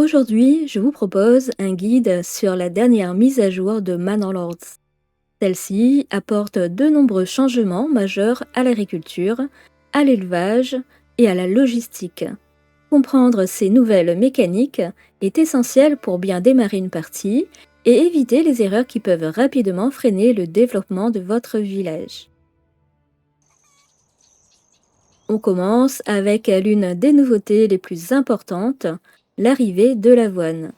Aujourd'hui, je vous propose un guide sur la dernière mise à jour de Manor Lords. Celle-ci apporte de nombreux changements majeurs à l'agriculture, à l'élevage et à la logistique. Comprendre ces nouvelles mécaniques est essentiel pour bien démarrer une partie et éviter les erreurs qui peuvent rapidement freiner le développement de votre village. On commence avec l'une des nouveautés les plus importantes, l'arrivée de l'avoine.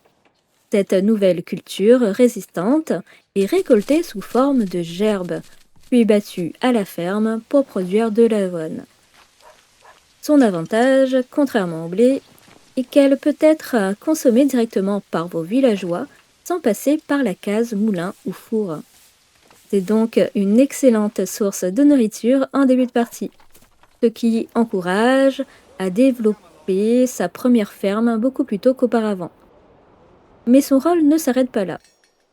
Cette nouvelle culture résistante est récoltée sous forme de gerbes, puis battue à la ferme pour produire de l'avoine. Son avantage, contrairement au blé, est qu'elle peut être consommée directement par vos villageois sans passer par la case moulin ou four. C'est donc une excellente source de nourriture en début de partie, ce qui encourage à développer sa première ferme beaucoup plus tôt qu'auparavant. Mais son rôle ne s'arrête pas là.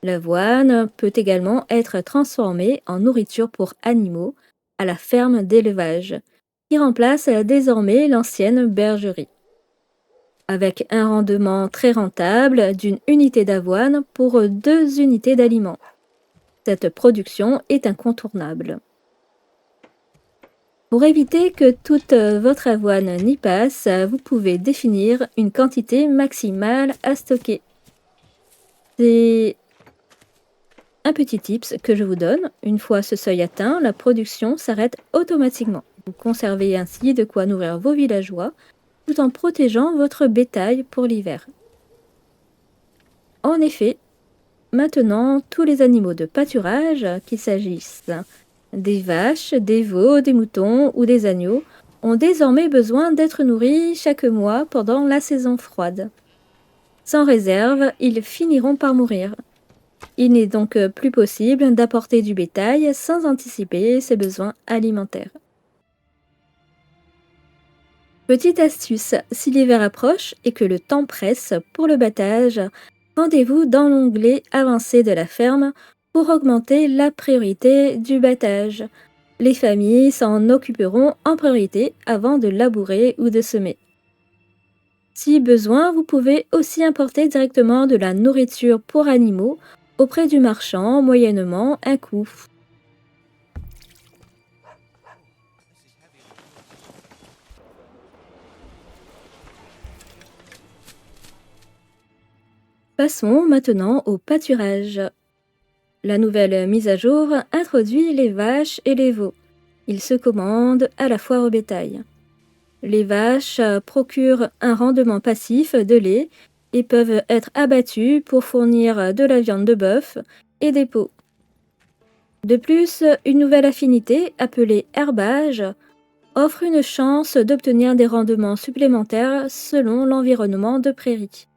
L'avoine peut également être transformée en nourriture pour animaux à la ferme d'élevage, qui remplace désormais l'ancienne bergerie, avec un rendement très rentable d'une unité d'avoine pour 2 unités d'aliments. Cette production est incontournable. Pour éviter que toute votre avoine n'y passe, vous pouvez définir une quantité maximale à stocker. C'est un petit tips que je vous donne, une fois ce seuil atteint, la production s'arrête automatiquement. Vous conservez ainsi de quoi nourrir vos villageois tout en protégeant votre bétail pour l'hiver. En effet, maintenant, tous les animaux de pâturage, qu'il s'agisse des vaches, des veaux, des moutons ou des agneaux, ont désormais besoin d'être nourris chaque mois pendant la saison froide. Sans réserve, ils finiront par mourir. Il n'est donc plus possible d'apporter du bétail sans anticiper ses besoins alimentaires. Petite astuce, si l'hiver approche et que le temps presse pour le battage, rendez-vous dans l'onglet avancé de la ferme pour augmenter la priorité du battage. Les familles s'en occuperont en priorité avant de labourer ou de semer. Si besoin, vous pouvez aussi importer directement de la nourriture pour animaux auprès du marchand moyennement un coût. Passons maintenant au pâturage. La nouvelle mise à jour introduit les vaches et les veaux. Ils se commandent à la foire au bétail. Les vaches procurent un rendement passif de lait et peuvent être abattues pour fournir de la viande de bœuf et des peaux. De plus, une nouvelle affinité, appelée herbage, offre une chance d'obtenir des rendements supplémentaires selon l'environnement de prairie.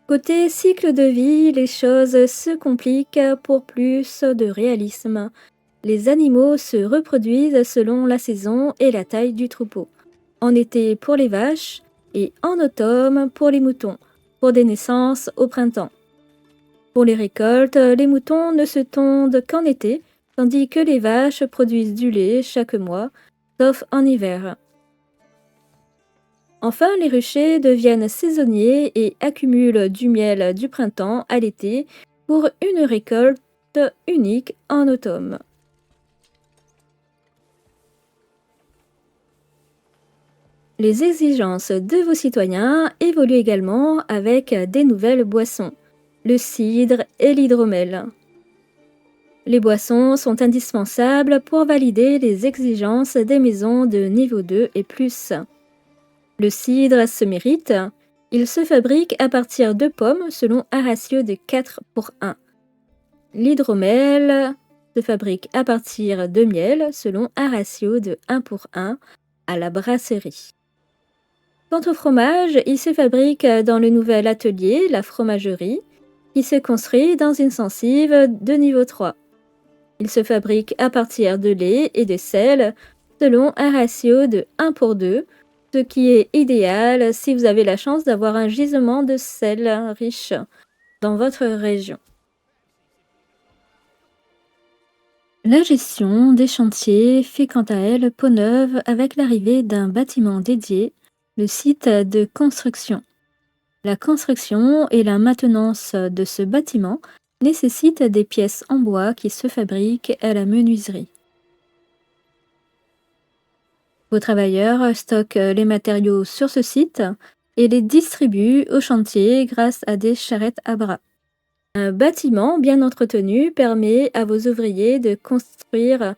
Côté cycle de vie, les choses se compliquent pour plus de réalisme. Les animaux se reproduisent selon la saison et la taille du troupeau. En été pour les vaches et en automne pour les moutons, pour des naissances au printemps. Pour les récoltes, les moutons ne se tondent qu'en été, tandis que les vaches produisent du lait chaque mois, sauf en hiver. Enfin, les ruchers deviennent saisonniers et accumulent du miel du printemps à l'été pour une récolte unique en automne. Les exigences de vos citoyens évoluent également avec des nouvelles boissons, le cidre et l'hydromel. Les boissons sont indispensables pour valider les exigences des maisons de niveau 2 et plus. Le cidre se mérite, il se fabrique à partir de pommes selon un ratio de 4 pour 1. L'hydromel se fabrique à partir de miel selon un ratio de 1 pour 1 à la brasserie. Quant au fromage, il se fabrique dans le nouvel atelier, la fromagerie, qui se construit dans une sensive de niveau 3. Il se fabrique à partir de lait et de sel selon un ratio de 1 pour 2, ce qui est idéal si vous avez la chance d'avoir un gisement de sel riche dans votre région. La gestion des chantiers fait quant à elle peau neuve avec l'arrivée d'un bâtiment dédié, le site de construction. La construction et la maintenance de ce bâtiment nécessitent des pièces en bois qui se fabriquent à la menuiserie. Vos travailleurs stockent les matériaux sur ce site et les distribuent au chantier grâce à des charrettes à bras. Un bâtiment bien entretenu permet à vos ouvriers de construire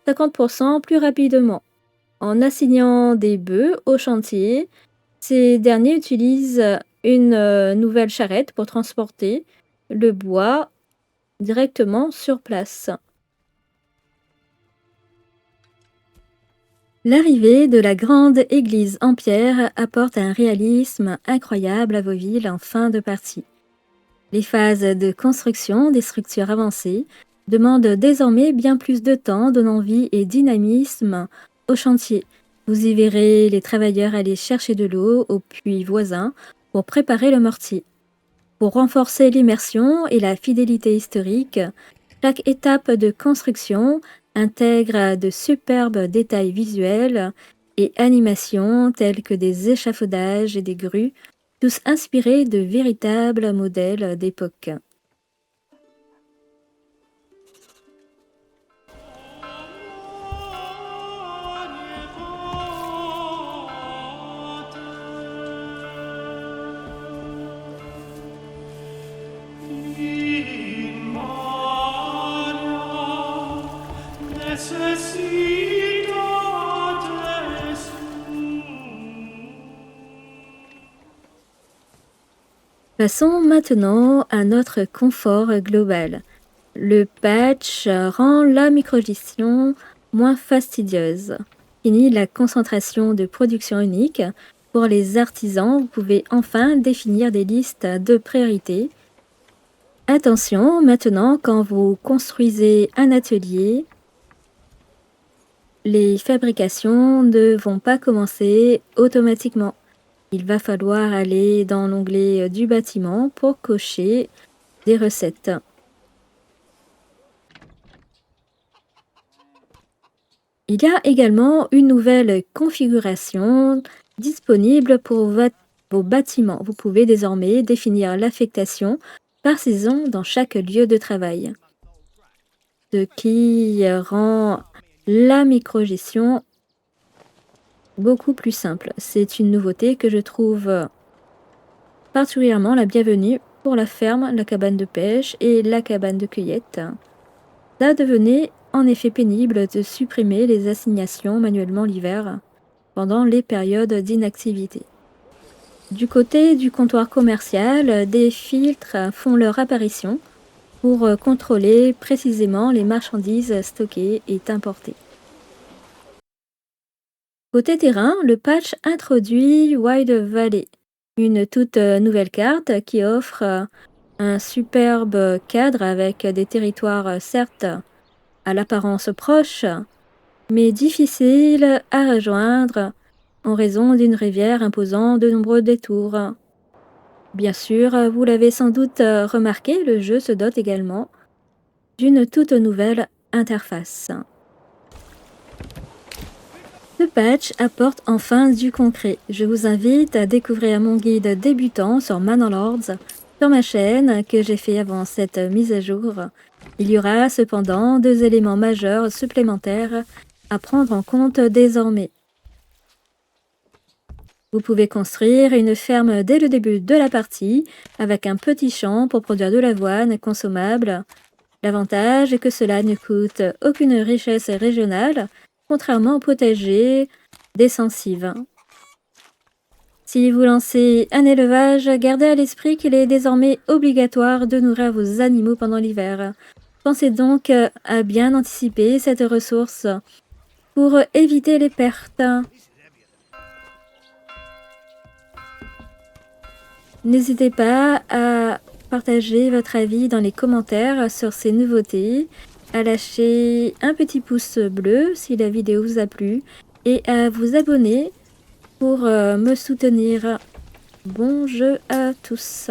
50% plus rapidement. En assignant des bœufs au chantier, ces derniers utilisent une nouvelle charrette pour transporter le bois directement sur place. L'arrivée de la grande église en pierre apporte un réalisme incroyable à vos villes en fin de partie. Les phases de construction des structures avancées demandent désormais bien plus de temps, donnant vie et dynamisme au chantier. Vous y verrez les travailleurs aller chercher de l'eau au puits voisin pour préparer le mortier. Pour renforcer l'immersion et la fidélité historique, chaque étape de construction intègre de superbes détails visuels et animations tels que des échafaudages et des grues, tous inspirés de véritables modèles d'époque. Passons maintenant à notre confort global. Le patch rend la microgestion moins fastidieuse. Fini la concentration de production unique. Pour les artisans, vous pouvez enfin définir des listes de priorités. Attention, maintenant, quand vous construisez un atelier, les fabrications ne vont pas commencer automatiquement. Il va falloir aller dans l'onglet du bâtiment pour cocher des recettes. Il y a également une nouvelle configuration disponible pour vos bâtiments. Vous pouvez désormais définir l'affectation par saison dans chaque lieu de travail, ce qui rend la microgestion beaucoup plus simple. C'est une nouveauté que je trouve particulièrement la bienvenue pour la ferme, la cabane de pêche et la cabane de cueillette. Ça devenait en effet pénible de supprimer les assignations manuellement l'hiver pendant les périodes d'inactivité. Du côté du comptoir commercial, des filtres font leur apparition pour contrôler précisément les marchandises stockées et importées. Côté terrain, le patch introduit Wide Valley, une toute nouvelle carte qui offre un superbe cadre avec des territoires certes à l'apparence proche, mais difficiles à rejoindre en raison d'une rivière imposant de nombreux détours. Bien sûr, vous l'avez sans doute remarqué, le jeu se dote également d'une toute nouvelle interface. Ce patch apporte enfin du concret. Je vous invite à découvrir mon guide débutant sur Manor Lords sur ma chaîne que j'ai fait avant cette mise à jour. Il y aura cependant 2 éléments majeurs supplémentaires à prendre en compte désormais. Vous pouvez construire une ferme dès le début de la partie avec un petit champ pour produire de l'avoine consommable. L'avantage est que cela ne coûte aucune richesse régionale, contrairement au potager d'Essensive. Si vous lancez un élevage, gardez à l'esprit qu'il est désormais obligatoire de nourrir vos animaux pendant l'hiver. Pensez donc à bien anticiper cette ressource pour éviter les pertes. N'hésitez pas à partager votre avis dans les commentaires sur ces nouveautés, à lâcher un petit pouce bleu si la vidéo vous a plu et à vous abonner pour me soutenir. Bon jeu à tous!